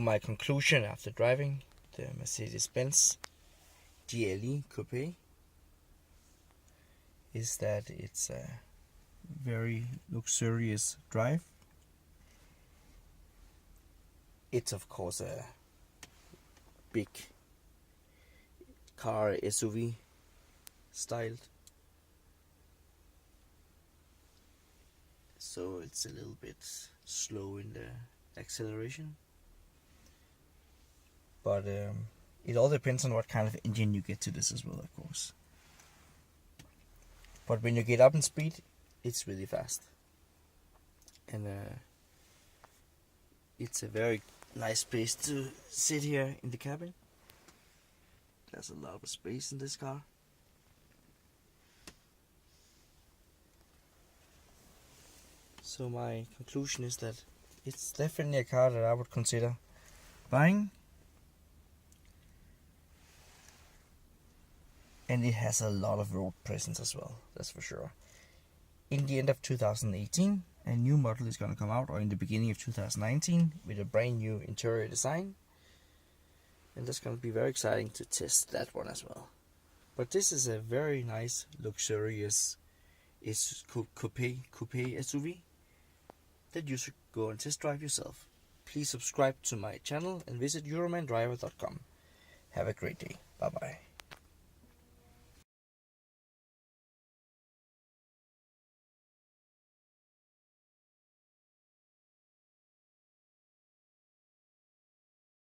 my conclusion after driving the Mercedes-Benz GLE Coupe is that it's a very luxurious drive. It's of course a big car, SUV styled, so it's a little bit slow in the acceleration, but it all depends on what kind of engine you get to this as well, of course. But when you get up in speed, it's really fast, and it's a very nice place to sit here in the cabin. There's a lot of space in this car. So my conclusion is that it's definitely a car that I would consider buying, and it has a lot of road presence as well, that's for sure. In the end of 2018, a new model is going to come out, or in the beginning of 2019, with a brand new interior design, and that's going to be very exciting to test that one as well. But this is a very nice, luxurious coupe SUV that you should go and test drive yourself. Please subscribe to my channel and visit euromandriver.com. Have a great day. Bye bye.